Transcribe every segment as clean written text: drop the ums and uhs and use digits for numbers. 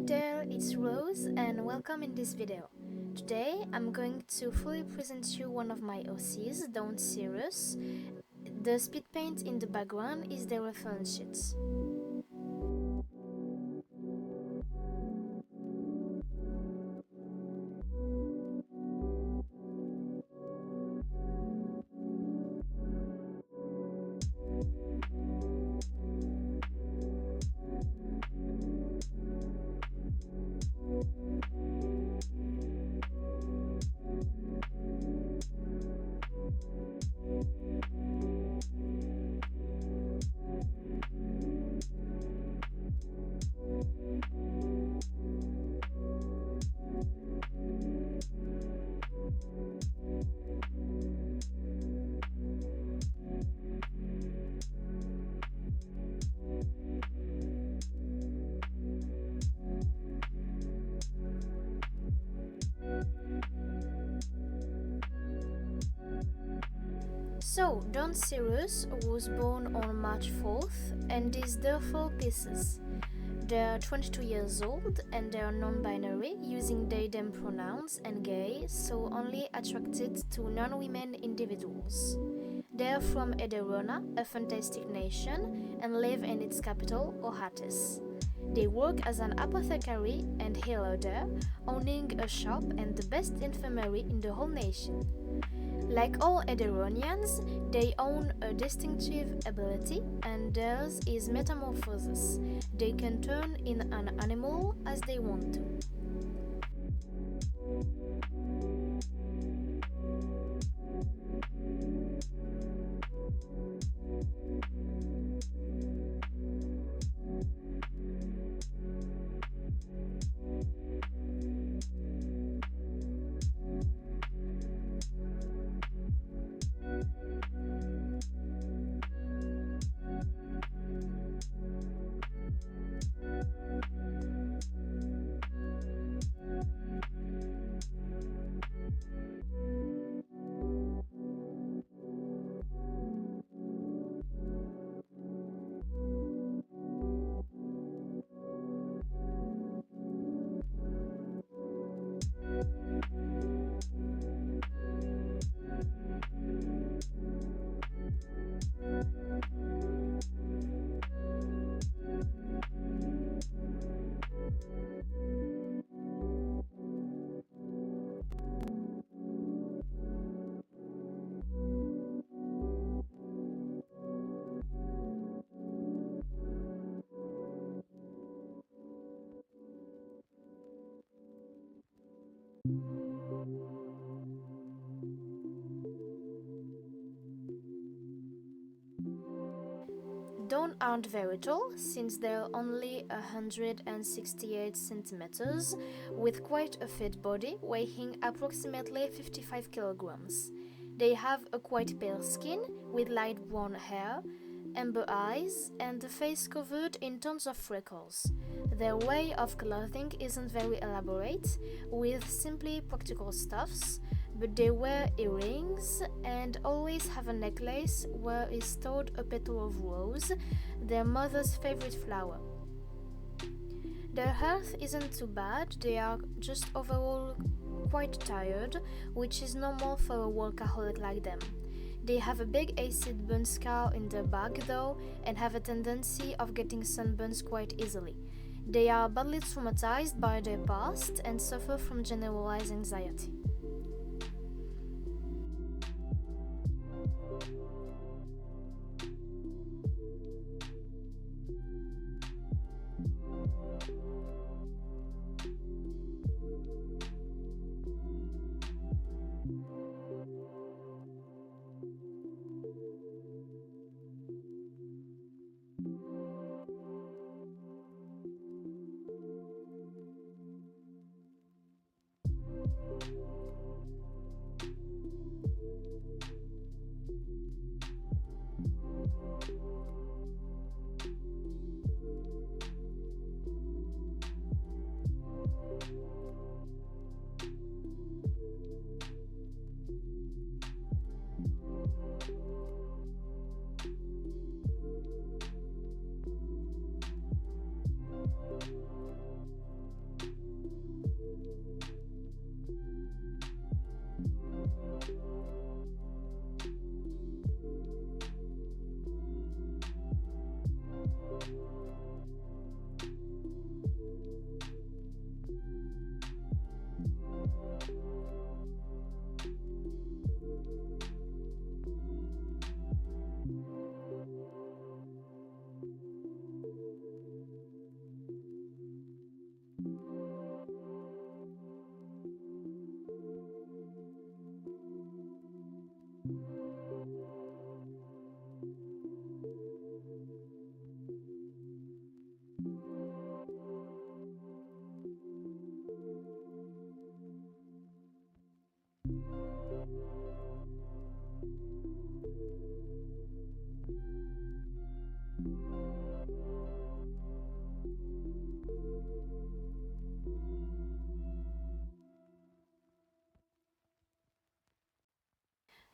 there, it's Rose and welcome in this video. Today I'm going to fully present you one of my OCs, done Cyrus. The speed paint in the background is the reference sheet. So, Don Cyrus was born on March 4th and is therefore pieces. They are 22 years old and they are non-binary, using they/them pronouns and gay, so only attracted to non-women individuals. They are from Ederona, a fantastic nation, and live in its capital, Ohatis. They work as an apothecary and healer there, owning a shop and the best infirmary in the whole nation. Like all Ederonians, they own a distinctive ability, and theirs is metamorphosis. They can turn in an animal as they want to. Dawn aren't very tall, since they're only 168 centimeters, with quite a fit body, weighing approximately 55 kilograms. They have a quite pale skin, with light brown hair, amber eyes, and the face covered in tons of freckles. Their way of clothing isn't very elaborate, with simply practical stuffs, but they wear earrings and always have a necklace where is stored a petal of rose, their mother's favorite flower. Their health isn't too bad, they are just overall quite tired, which is normal for a workaholic like them. They have a big acid burn scar in their back though, and have a tendency of getting sunburns quite easily. They are badly traumatized by their past and suffer from generalized anxiety.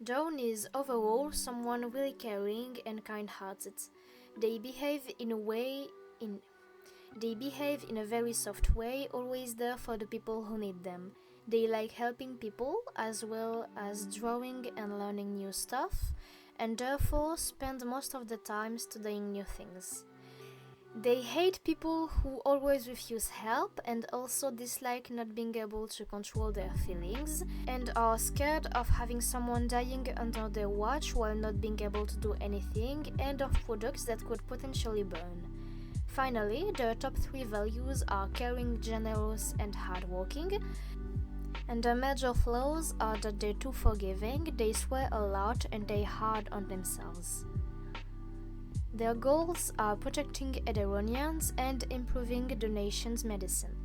Dawn is overall someone really caring and kind-hearted. They behave in a way in They behave in a very soft way, always there for the people who need them. They like helping people as well as drawing and learning new stuff, and therefore spend most of the time studying new things. They hate people who always refuse help and also dislike not being able to control their feelings and are scared of having someone dying under their watch while not being able to do anything and of products that could potentially burn. Finally, their top 3 values are caring, generous, and hardworking. And their major flaws are that they're too forgiving, they swear a lot, and they're hard on themselves. Their goals are protecting Ederonians and improving the nation's medicine.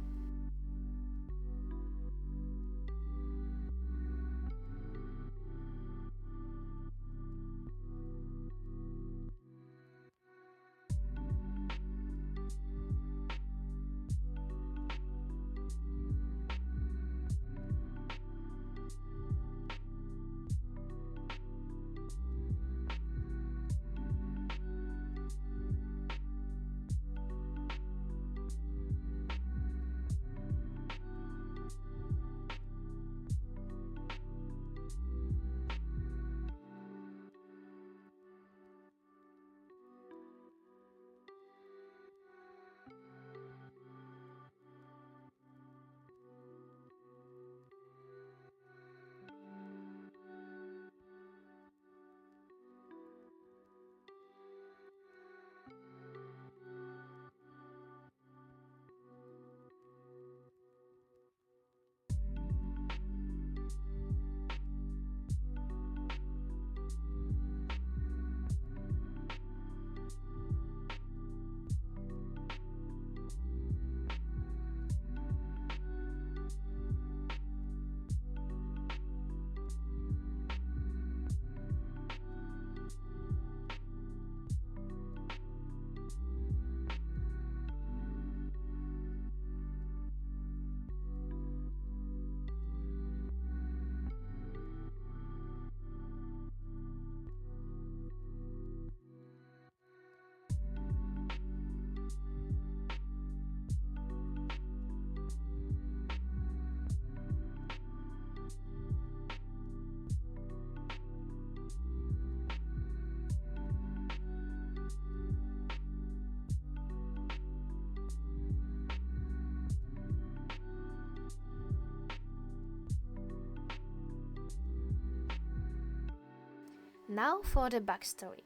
Now for the backstory.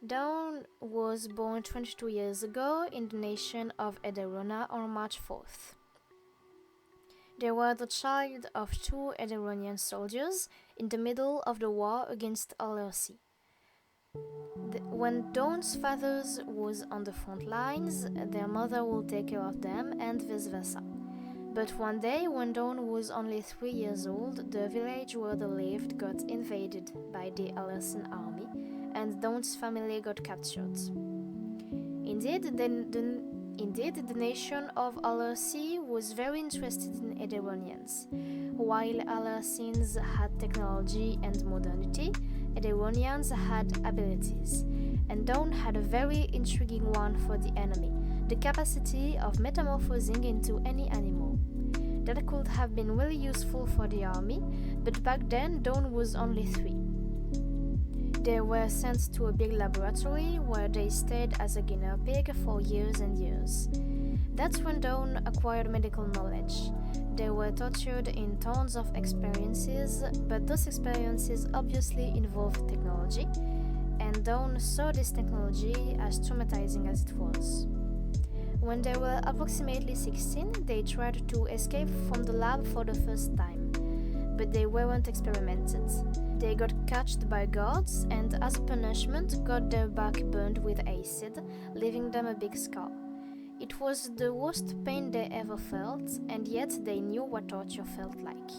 Dawn was born 22 years ago in the nation of Ederona on March 4th. They were the child of 2 Ederonian soldiers in the middle of the war against LRC. When Dawn's father was on the front lines, their mother would take care of them and vice versa. But one day, when Dawn was only 3 years old, the village where they lived got invaded by the Alersan army, and Dawn's family got captured. Indeed, the nation of Alersi was very interested in Ederonians. While Alersians had technology and modernity, Ederonians had abilities, and Dawn had a very intriguing one for the enemy: the capacity of metamorphosing into any animal. That could have been really useful for the army, but back then Dawn was only 3. They were sent to a big laboratory where they stayed as a guinea pig for years and years. That's when Dawn acquired medical knowledge. They were tortured in tons of experiences, but those experiences obviously involved technology, and Dawn saw this technology as traumatizing as it was. When they were approximately 16, they tried to escape from the lab for the first time, but they weren't experimented. They got catched by guards and, as a punishment, got their back burned with acid, leaving them a big scar. It was the worst pain they ever felt, and yet they knew what torture felt like.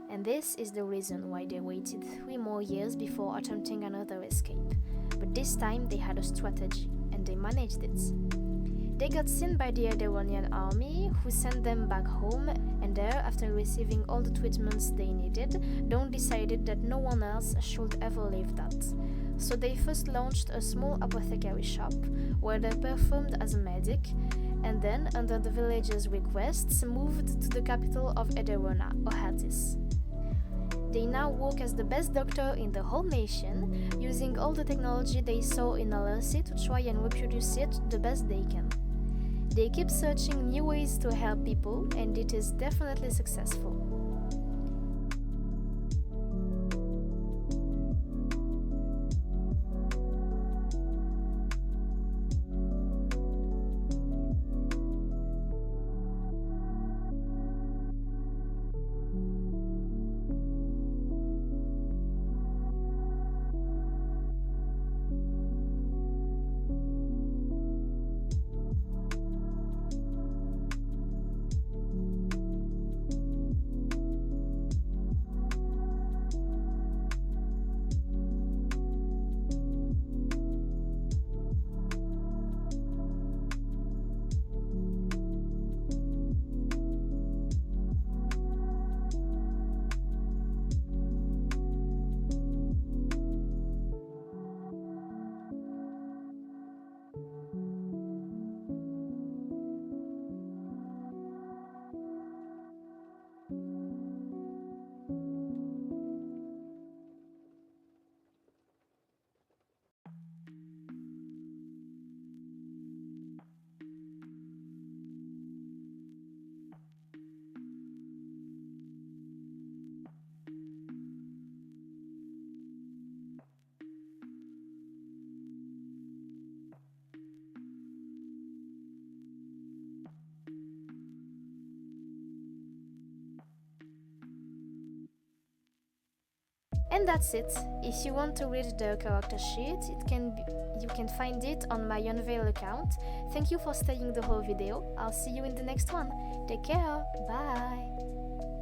And this is the reason why they waited 3 more years before attempting another escape. But this time they had a strategy, and they managed it. They got seen by the Edwardian army, who sent them back home, and there, after receiving all the treatments they needed, Dawn decided that no one else should ever leave that. So they first launched a small apothecary shop, where they performed as a medic, and then, under the villagers' requests, moved to the capital of Ederona, Ohatis. They now work as the best doctor in the whole nation, using all the technology they saw in Alersi to try and reproduce it the best they can. They keep searching new ways to help people, and it is definitely successful. And that's it. If you want to read the character sheet, you can find it on my Unveil account. Thank you for staying the whole video. I'll see you in the next one. Take care. Bye.